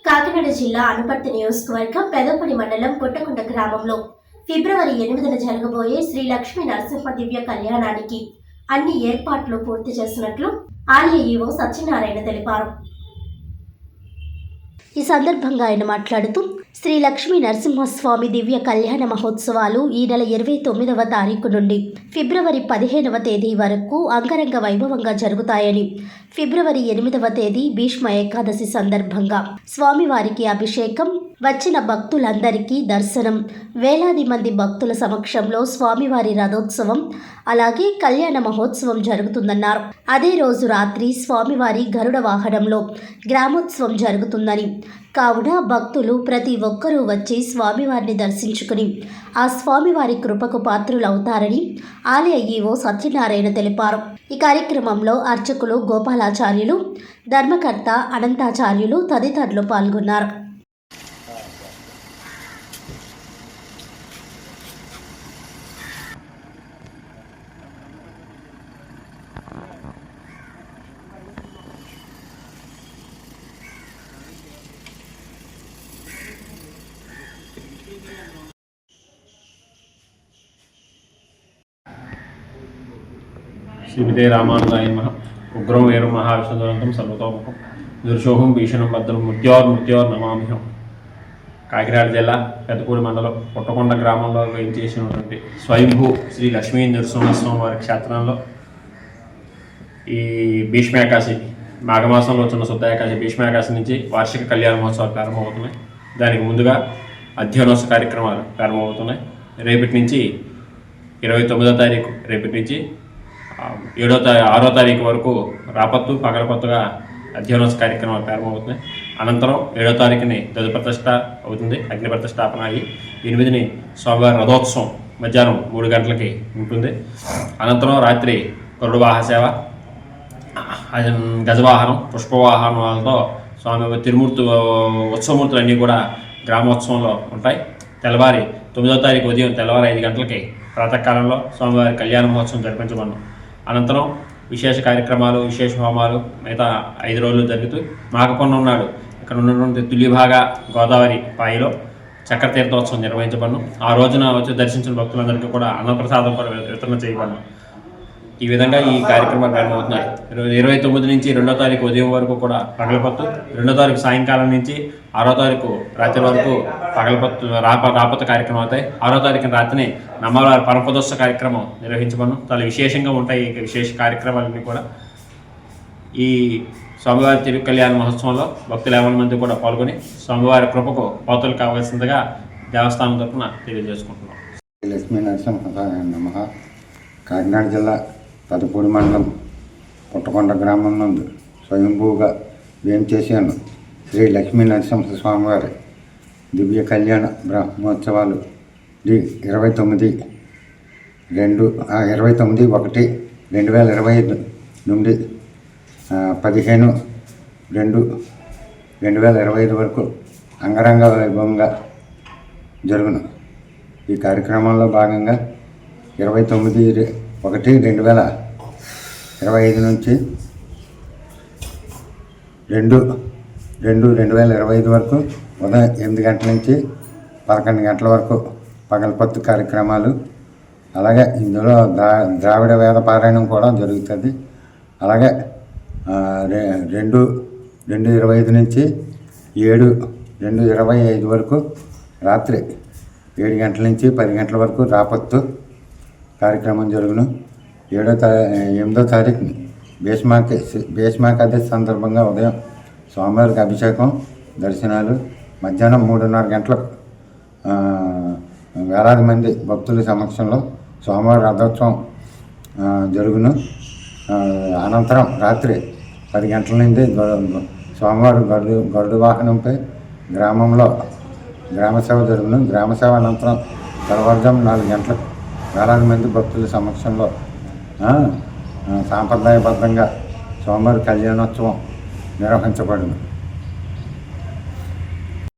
కాకినాడ జిల్లా అనుపర్తి నియోజకవర్గం పెదపూడి మండలం పుట్టకుంట గ్రామంలో ఫిబ్రవరి 8న జరగబోయే శ్రీ లక్ష్మీ నరసింహ దివ్య కళ్యాణానికి అన్ని ఏర్పాట్లు పూర్తి చేసినట్లు ఆలయ ఈవో సత్యనారాయణ తెలిపారు. ఈ సందర్భంగా ఆయన మాట్లాడుతూ శ్రీ లక్ష్మీ నరసింహస్వామి దివ్య కళ్యాణ మహోత్సవాలు ఈ నెల 29వ తారీఖు నుండి ఫిబ్రవరి 15వ తేదీ వరకు అంగరంగ వైభవంగా జరుగుతాయని, ఫిబ్రవరి 8వ తేదీ భీష్మ ఏకాదశి సందర్భంగా స్వామివారికి అభిషేకం, వచ్చిన భక్తులందరికీ దర్శనం, వేలాది మంది భక్తుల సమక్షంలో స్వామివారి రథోత్సవం, అలాగే కళ్యాణ మహోత్సవం జరుగుతుందన్నారు. అదే రోజు రాత్రి స్వామివారి గరుడ వాహనంలో గ్రామోత్సవం జరుగుతుందని, కావున భక్తులు ప్రతి ఒక్కరూ వచ్చి స్వామివారిని దర్శించుకుని ఆ స్వామివారి కృపకు పాత్రులవుతారని ఆలయ ఈవో సత్యనారాయణ తెలిపారు. ఈ కార్యక్రమంలో అర్చకులు గోపాలాచార్యులు, ధర్మకర్త అనంతాచార్యులు తదితరులు పాల్గొన్నారు. శ్రీమతే రామానుజాయ నమః. ఉగ్రం వీరం మహావిష్ణుదంతం సర్వతోముఖం దుర్శోహం భీషణం భద్రం మృత్యోర్ నమామిహం. కాకినాడ జిల్లా పెదపూడి మండలం పుట్టకొండ గ్రామంలో వేయించేసినటువంటి స్వయంభూ శ్రీ లక్ష్మీ నరసింహస్వామి వారి క్షేత్రంలో ఈ భీష్మేకాశి మాఘమాసంలో వచ్చిన శుద్ధ ఏకాశి భీష్మేకాశి నుంచి వార్షిక కళ్యాణ మహోత్సవాలు ప్రారంభమవుతున్నాయి. దానికి ముందుగా అధ్యయనోత్సవ కార్యక్రమాలు ప్రారంభమవుతున్నాయి. రేపటి నుంచి 29వ తారీఖు రేపటి నుంచి 6వ తారీఖు వరకు రాపత్తు పగలపత్తుగా అధ్యయనోత్సవ కార్యక్రమాలు ప్రారంభమవుతున్నాయి. అనంతరం 7వ తారీఖుని ధ్వజప్రతిష్ఠ అవుతుంది. అగ్ని ప్రతిష్టాపన అయ్యి 8ని స్వామివారి రథోత్సవం మధ్యాహ్నం 3 గంటలకి ఉంటుంది. అనంతరం రాత్రి గరుడ వాహన సేవ, గజవాహనం, పుష్పవాహనాలతో స్వామివారి తిరుమూర్తి ఉత్సవమూర్తులు అన్నీ కూడా గ్రామోత్సవంలో ఉంటాయి. తెల్లవారి 9వ తారీఖు ఉదయం తెల్లవారి 5 గంటలకి ప్రాతకాలంలో స్వామివారి కళ్యాణ మహోత్సవం జరిపించబడను. అనంతరం విశేష కార్యక్రమాలు, విశేష హోమాలు మిగతా 5 రోజులు జరుగుతూ మాఘపౌర్ణమి నాడు ఇక్కడ ఉన్నటువంటి తుల్యభాగ గోదావరి పాయిలో చక్ర తీర్థోత్సవం నిర్వహించబడను. ఆ రోజున వచ్చి దర్శించిన భక్తులందరికీ కూడా అన్నప్రసాదం కూడా వితరణ చేయబడను. ఈ విధంగా ఈ కార్యక్రమాలు ప్రారంభమవుతున్నాయి. 29 నుంచి 2వ తారీఖు ఉదయం వరకు కూడా పగలపత్తు, 2వ తారీఖు సాయంకాలం నుంచి 6వ తారీఖు రాత్రి వరకు పగలపత్తు రాపత్తు కార్యక్రమం అవుతాయి. 6వ తారీఖున రాత్రిని నమ్మవారి పరమపదోత్సవ కార్యక్రమం నిర్వహించబడను. చాలా విశేషంగా ఉంటాయి ఈ విశేష కార్యక్రమాలన్నీ కూడా. ఈ స్వామివారి తిరు కళ్యాణ మహోత్సవంలో భక్తులు 50 మంది కూడా పాల్గొని స్వామివారి కృపకు పాత్రలు కావాల్సిందిగా దేవస్థానం తరఫున తెలియజేసుకుంటున్నాం. లక్ష్మీ నరసింహాయ నమః. కాకినాడ జిల్లా పెదపూడి మండలం పుట్టకొండ గ్రామం నందు స్వయంభూగా వేంచేశాను శ్రీ లక్ష్మీ నరసింహ స్వామివారి దివ్య కళ్యాణ బ్రహ్మోత్సవాలు 29/1/2025 నుండి 15/2/2025 వరకు అంగరంగ వైభవంగా జరుగును. ఈ కార్యక్రమంలో భాగంగా 29/1/2025 నుంచి 2/2/2025 వరకు ఉదయం 8 గంటల నుంచి 11 గంటల వరకు పగలపత్తు కార్యక్రమాలు, అలాగే ఇందులో ద్రావిడ వేద పారాయణం కూడా జరుగుతుంది. అలాగే 2/2/25 నుంచి 7/2/25 వరకు రాత్రి 7 గంటల నుంచి 10 గంటల వరకు రాపత్తు కార్యక్రమం జరుగును. 8వ తారీఖుని భీష్మేకాదశి సందర్భంగా ఉదయం స్వామివారికి అభిషేకం, దర్శనాలు, మధ్యాహ్నం 3:30 గంటలకు వేలాది మంది భక్తుల సమక్షంలో స్వామివారి రథోత్సవం జరుగును. అనంతరం రాత్రి 10 గంటల నుండి స్వామివారి గరుడ వాహనంపై గ్రామంలో గ్రామసేవ జరుగును. గ్రామసేవ అనంతరం తెల్లవారుజాము 4 గంటలకు వేలాది మంది భక్తుల సమక్షంలో సాంప్రదాయబద్ధంగా స్వామివారి కళ్యాణోత్సవం నిర్వహించబడును.